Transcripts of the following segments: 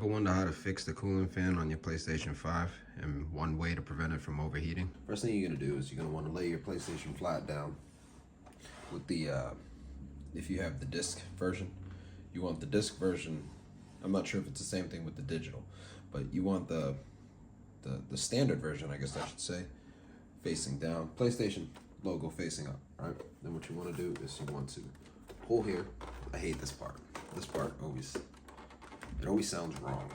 Ever wonder how to fix the cooling fan on your PlayStation 5 and one way to prevent it from overheating? First thing you're going to do is you're going to want to lay your PlayStation flat down with the, if you have the disc version, you want the disc version. I'm not sure if it's the same thing with the digital, but you want the standard version, I guess I should say, facing down. PlayStation logo facing up, right? Then what you want to do is you want to pull here. I hate this part. This part always sounds wrong.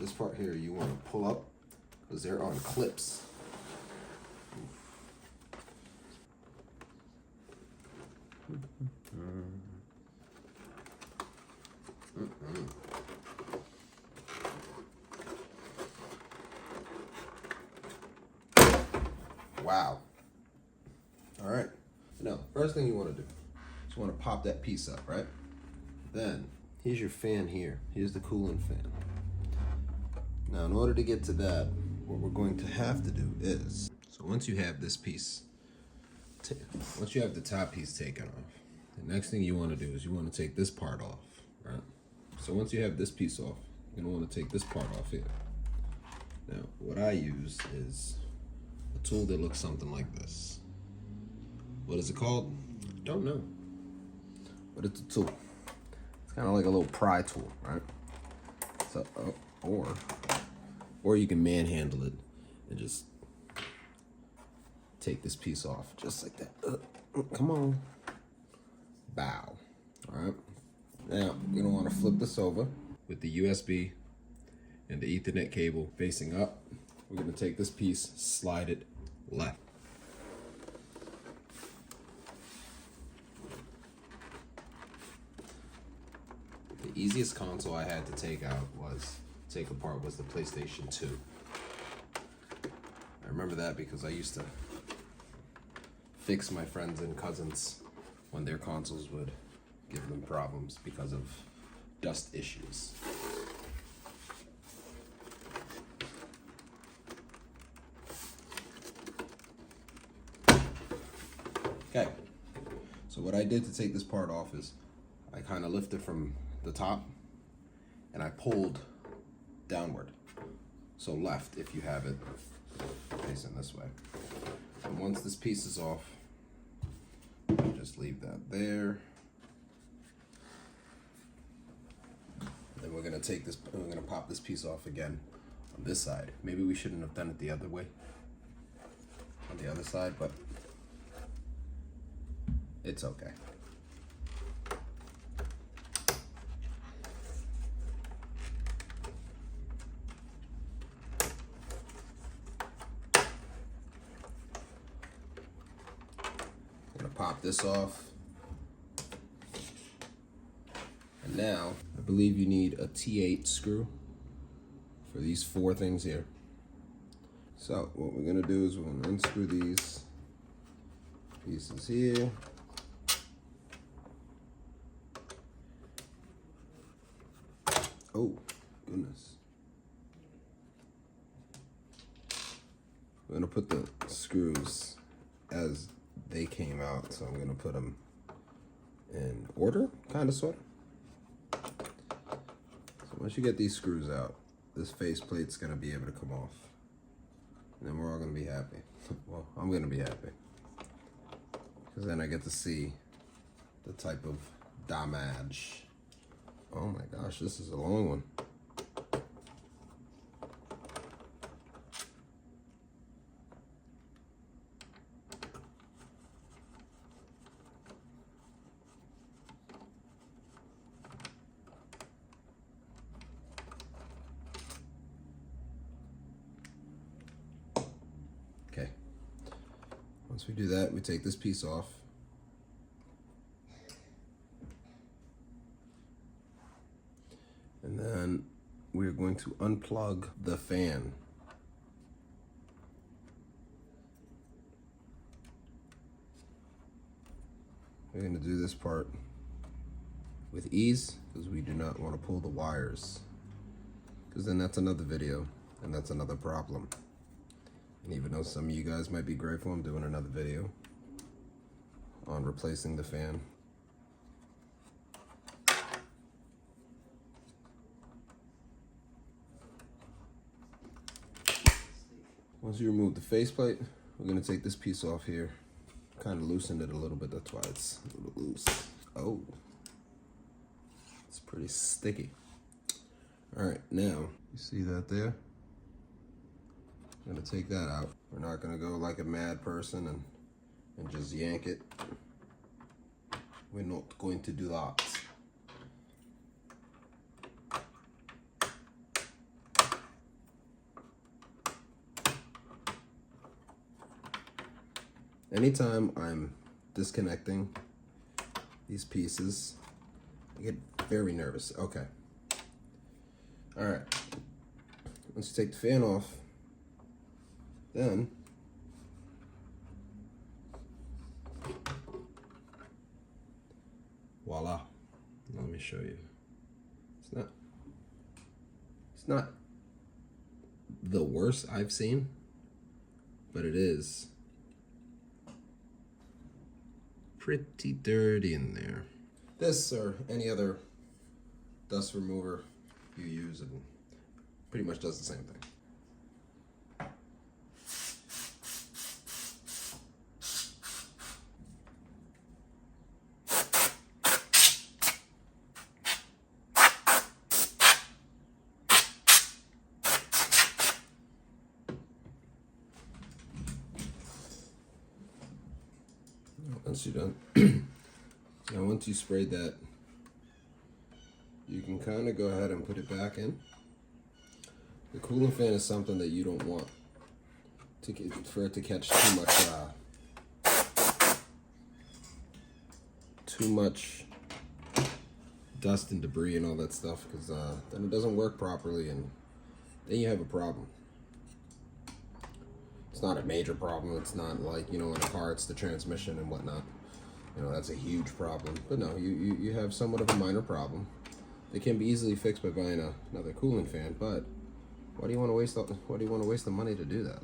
This part here you want to pull up because they're on clips. Wow. All right. Now, first thing you want to do is you want to pop that piece up, right? Then, here's your fan here. Here's the cooling fan. Now, in order to get to that, what we're going to have to do is, so once you have this piece, once you have the top piece taken off, the next thing you want to do is you want to take this part off, right? So once you have this piece off, you're going to want to take this part off here. Now, what I use is a tool that looks something like this. What is it called? Don't know. But it's a tool. It's kind of like a little pry tool, right? So, or you can manhandle it and just take this piece off, just like that. Come on. Bow. All right. Now, you're gonna want to flip this over with the USB and the Ethernet cable facing up. We're gonna take this piece, slide it left. The easiest console I had to take apart was the PlayStation 2. I remember that because I used to fix my friends and cousins when their consoles would give them problems because of dust issues. Okay, so what I did to take this part off is I kind of lifted from the top and I pulled downward. So left if you have it facing this way. And once this piece is off, you just leave that there. Then we're gonna take this, we're gonna pop this piece off again on this side. Maybe we shouldn't have done it the other way, on the other side, but it's okay. I'm gonna pop this off. And now, I believe you need a T8 screw for these 4 things here. So what we're gonna do is we're gonna unscrew these pieces here. Oh, goodness. I'm gonna put the screws as they came out, so I'm gonna put them in order, kind of, sort of. So once you get these screws out, this faceplate's gonna be able to come off. And then we're all gonna be happy. Well, I'm gonna be happy. Because then I get to see the type of damage. Oh my gosh, this is a long one. Okay. Once we do that, we take this piece off. And then we're going to unplug the fan. We're going to do this part with ease because we do not want to pull the wires, because then that's another video and that's another problem. And even though some of you guys might be grateful, I'm doing another video on replacing the fan. Once you remove the faceplate, we're gonna take this piece off here. Kind of loosened it a little bit, that's why it's a little loose. Oh, it's pretty sticky. All right, now, you see that there? I'm gonna take that out. We're not gonna go like a mad person and just yank it. We're not going to do that. Anytime I'm disconnecting these pieces, I get very nervous. Okay. All right. Once you take the fan off, then voila. Let me show you. It's not the worst I've seen, but it is pretty dirty in there. This or any other dust remover you use, and pretty much does the same thing. Once you're done, now once you sprayed that, you can kind of go ahead and put it back in. The cooling fan is something that you don't want for it to catch too much dust and debris and all that stuff, because then it doesn't work properly, and then you have a problem. It's not a major problem. It's not like, you know, in a car it's the transmission and whatnot. You know, that's a huge problem. But no, you have somewhat of a minor problem. They can be easily fixed by buying another cooling fan, but why do you want to waste the money to do that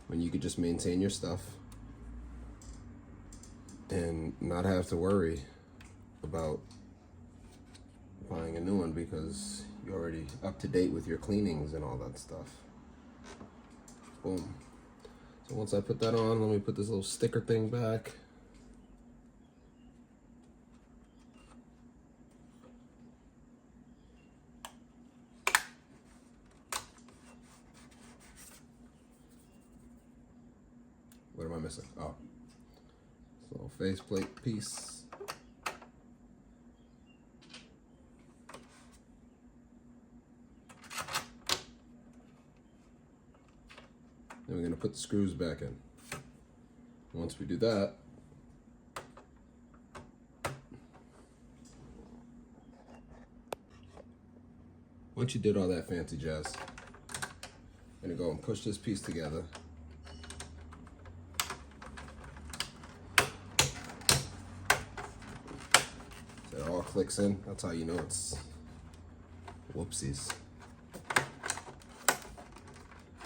when you could just maintain your stuff and not have to worry about buying a new one because you're already up to date with your cleanings and all that stuff. Boom. So once I put that on, let me put this little sticker thing back. What am I missing? Oh. So faceplate piece. Then we're going to put the screws back in. Once we do that, once you did all that fancy jazz, I'm going to go and push this piece together. So it all clicks in. That's how you know it's whoopsies.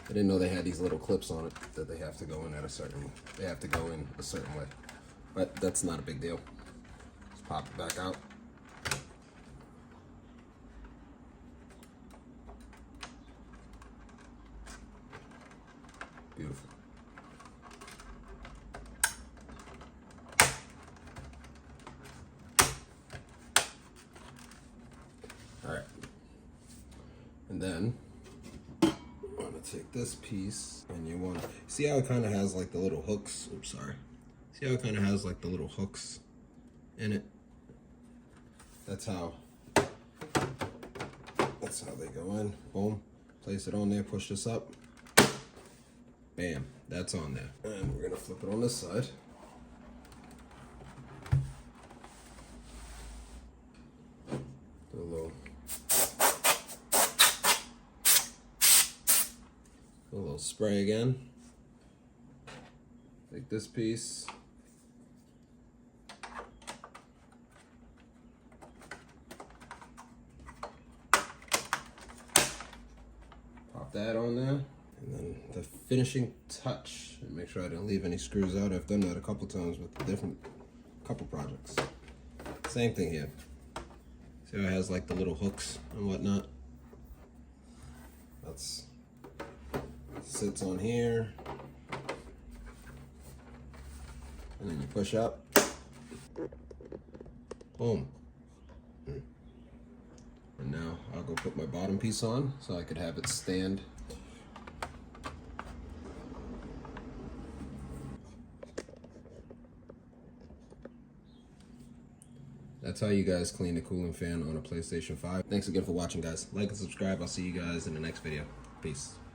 I didn't know they had these little clips on it that they have to go in a certain way. But that's not a big deal. Just pop it back out. Beautiful. All right. And then take this piece, and you want to see how it kind of has like the little hooks. Oops, sorry. See how it kind of has like the little hooks in it? That's how they go in. Boom. Place it on there, push this up. Bam. That's on there. And we're gonna flip it on this side. Do a little spray again. Take this piece. Pop that on there. And then the finishing touch. And make sure I didn't leave any screws out. I've done that a couple times with couple projects. Same thing here. See how it has like the little hooks and whatnot? That's sits on here, and then you push up. Boom. And now I'll go put my bottom piece on so I could have it stand. That's how you guys clean a cooling fan on a PlayStation 5. Thanks again for watching, guys. Like and subscribe. I'll see you guys in the next video. Peace.